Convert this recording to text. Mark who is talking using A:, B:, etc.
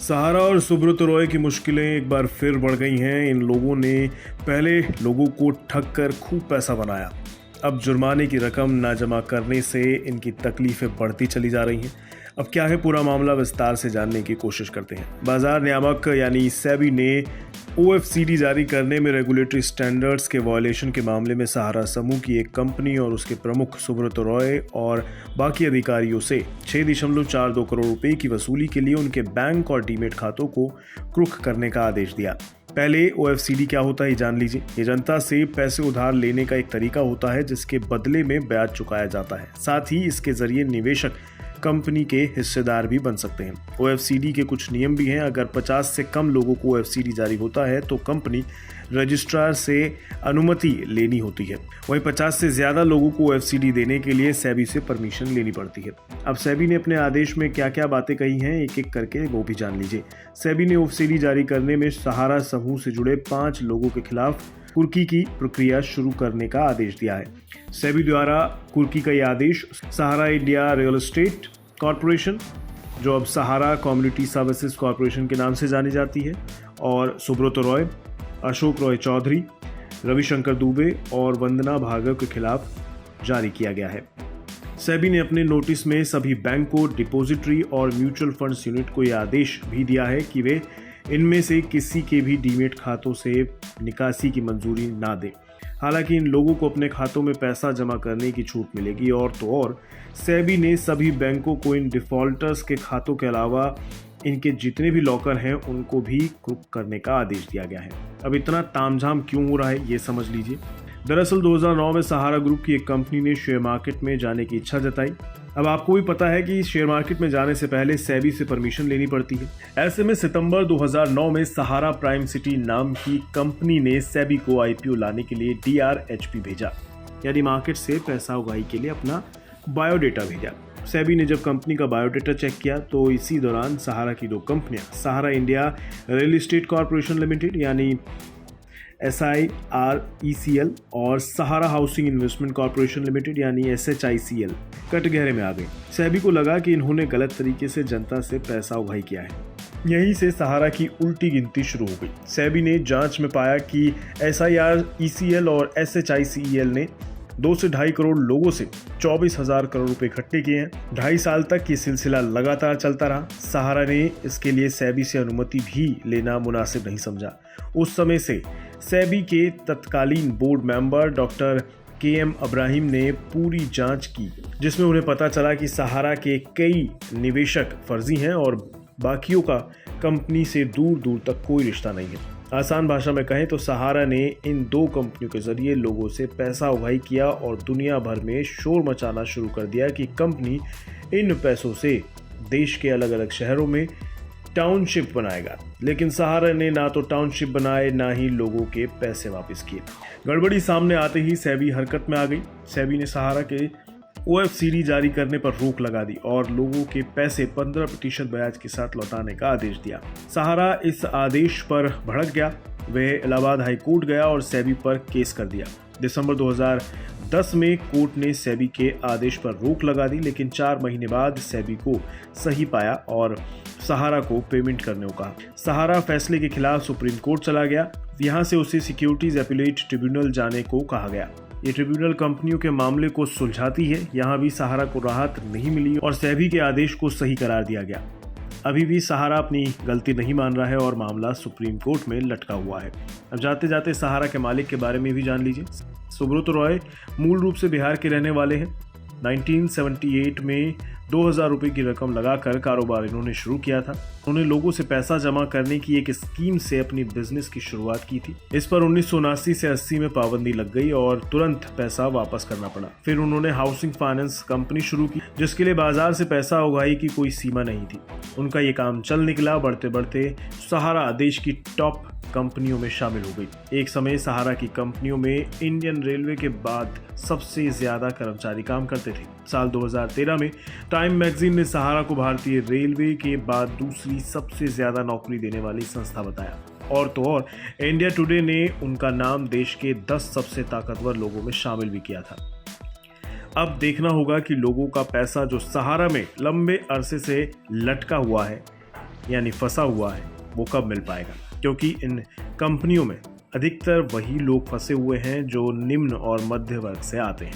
A: सहारा और सुब्रत रॉय की मुश्किलें एक बार फिर बढ़ गई हैं। इन लोगों ने पहले लोगों को ठग कर खूब पैसा बनाया। अब जुर्माने की रकम ना जमा करने से इनकी तकलीफें बढ़ती चली जा रही हैं। अब क्या है पूरा मामला, विस्तार से जानने की कोशिश करते हैं। बाजार नियामक यानी सेबी ने ओएफसीडी जारी करने में रेगुलेटरी स्टैंडर्ड्स के वायलेशन के मामले में सहारा समूह की एक कंपनी और उसके प्रमुख सुब्रत रॉय और बाकी अधिकारियों से 6.42 करोड़ रुपए की वसूली के लिए उनके बैंक और डीमेट खातों को क्रुक करने का आदेश दिया। पहले ओएफसीडी क्या होता है ये जान लीजिए। ये जनता से पैसे उधार लेने का एक तरीका होता है जिसके बदले में ब्याज चुकाया जाता है। साथ ही इसके जरिए निवेशक कंपनी के हिस्सेदार भी बन सकते हैं। ओएफसीडी के कुछ नियम भी हैं। अगर 50 से कम लोगों को ओएफसीडी जारी होता है तो कंपनी रजिस्ट्रार से अनुमति लेनी होती है। वहीं 50 से ज्यादा लोगों को ओएफसीडी देने के लिए सेबी से परमिशन लेनी पड़ती है। अब सेबी ने अपने आदेश में क्या क्या बातें कही हैं एक एक करके वो भी जान लीजिए। सेबी ने ओएफसीडी जारी करने में सहारा समूह से जुड़े 5 लोगों के खिलाफ कुर्की की प्रक्रिया शुरू करने का आदेश दिया है। सेबी द्वारा कुर्की का यह आदेश सहारा इंडिया रियल एस्टेट कॉरपोरेशन, जो अब सहारा कम्युनिटी सर्विसेज कॉरपोरेशन के नाम से जानी जाती है, और सुब्रत रॉय, अशोक रॉय चौधरी, रविशंकर दुबे और वंदना भार्गव के खिलाफ जारी किया गया है। सेबी ने अपने नोटिस में सभी बैंकों, डिपॉजिटरी और म्यूचुअल फंड्स यूनिट को यह आदेश भी दिया है कि वे इनमें से किसी के भी डीमेट खातों से निकासी की मंजूरी ना दें। हालांकि इन लोगों को अपने खातों में पैसा जमा करने की छूट मिलेगी। और तो और सेबी ने सभी बैंकों को इन डिफॉल्टर्स के खातों के अलावा इनके जितने भी लॉकर हैं उनको भी क्रुक करने का आदेश दिया गया है। अब इतना तामझाम क्यों हो रहा है ये समझ लीजिए। दरअसल 2009 में सहारा ग्रुप की एक कंपनी ने शेयर मार्केट में जाने की इच्छा जताई। अब आपको भी पता है कि शेयर मार्केट में जाने से पहले सेबी से परमिशन लेनी पड़ती है। ऐसे में सितंबर 2009 में सहारा प्राइम सिटी नाम की कंपनी ने सेबी को आईपीओ लाने के लिए डीआरएचपी भेजा, यानी मार्केट से पैसा उगाही के लिए अपना बायोडेटा भेजा। सेबी ने जब कंपनी का बायोडेटा चेक किया तो इसी दौरान सहारा की 2 कंपनियां, Sahara India real estate corporation limited यानी SIRECL और Sahara housing investment corporation limited यानी SHICL कटघरे में आ गए। सेबी को लगा कि इन्होंने गलत तरीके से जनता से पैसा उगाही किया है। यहीं से सहारा की उल्टी गिनती शुरू हो गई। सेबी ने जांच में पाया कि SIRECL और SHICL ने 2 से 2.5 करोड़ लोगों से 24,000 करोड़ रुपए इकट्ठे किए हैं। 2.5 साल तक ये सिलसिला लगातार चलता रहा। सहारा ने इसके लिए सेबी से अनुमति भी लेना मुनासिब नहीं समझा। उस समय से सेबी के तत्कालीन board member doctor KM Abraham ने पूरी जांच की, जिसमें उन्हें पता चला कि सहारा के कई निवेशक फर्जी हैं और बाकियों का कंपनी से दूर दूर तक कोई रिश्ता नहीं है। आसान भाषा में कहें तो सहारा ने इन 2 कंपनियों के जरिए लोगों से पैसा उगाही किया और दुनिया भर में शोर मचाना शुरू कर दिया कि कंपनी इन पैसों से देश के अलग अलग शहरों में टाउनशिप बनाएगा। लेकिन सहारा ने ना तो टाउनशिप बनाए ना ही लोगों के पैसे वापस किए। गड़बड़ी सामने आते ही सेबी हरकत में आ गई। सेबी ने सहारा के ओएफसीडी जारी करने पर रोक लगा दी और लोगों के पैसे 15% ब्याज के साथ लौटाने का आदेश दिया। सहारा इस आदेश पर भड़क गया। वह इलाहाबाद हाई कोर्ट गया और सेबी पर केस कर दिया। दिसंबर 2010 में कोर्ट ने सेबी के आदेश पर रोक लगा दी, लेकिन 4 महीने बाद सेबी को सही पाया और सहारा को पेमेंट करने को कहा। सहारा फैसले के खिलाफ सुप्रीम कोर्ट चला गया। यहां से उसे सिक्योरिटीज अपीलेट ट्रिब्यूनल जाने को कहा गया। ये ट्रिब्यूनल कंपनियों के मामले को सुलझाती है। यहाँ भी सहारा को राहत नहीं मिली और सेबी के आदेश को सही करार दिया गया। अभी भी सहारा अपनी गलती नहीं मान रहा है और मामला सुप्रीम कोर्ट में लटका हुआ है। अब जाते जाते सहारा के मालिक के बारे में भी जान लीजिए। सुब्रत रॉय मूल रूप से बिहार के रहने वाले हैं। 1978 में 2,000 रुपए की रकम लगाकर कारोबार इन्होंने शुरू किया था। उन्होंने लोगों से पैसा जमा करने की एक स्कीम से अपनी बिजनेस की शुरुआत की थी। इस पर 1979 से 80 में पाबंदी लग गई और तुरंत पैसा वापस करना पड़ा। फिर उन्होंने हाउसिंग फाइनेंस कंपनी शुरू की, जिसके लिए बाजार से पैसा उगाही की कोई सीमा नहीं थी। उनका ये काम चल निकला। बढ़ते बढ़ते सहारा देश की टॉप कंपनियों में शामिल हो गई। एक समय सहारा की कंपनियों में इंडियन रेलवे के बाद सबसे ज्यादा कर्मचारी काम करते थे। साल 2013 में टाइम मैगजीन ने सहारा को भारतीय रेलवे के बाद दूसरी सबसे ज्यादा नौकरी देने वाली संस्था बताया। और तो और इंडिया टुडे ने उनका नाम देश के 10 सबसे ताकतवर लोगों में शामिल भी किया था। अब देखना होगा कि लोगों का पैसा जो सहारा में लंबे अरसे से लटका हुआ है यानी फंसा हुआ है वो कब मिल पाएगा, क्योंकि इन कंपनियों में अधिकतर वही लोग फंसे हुए हैं जो निम्न और मध्य वर्ग से आते हैं।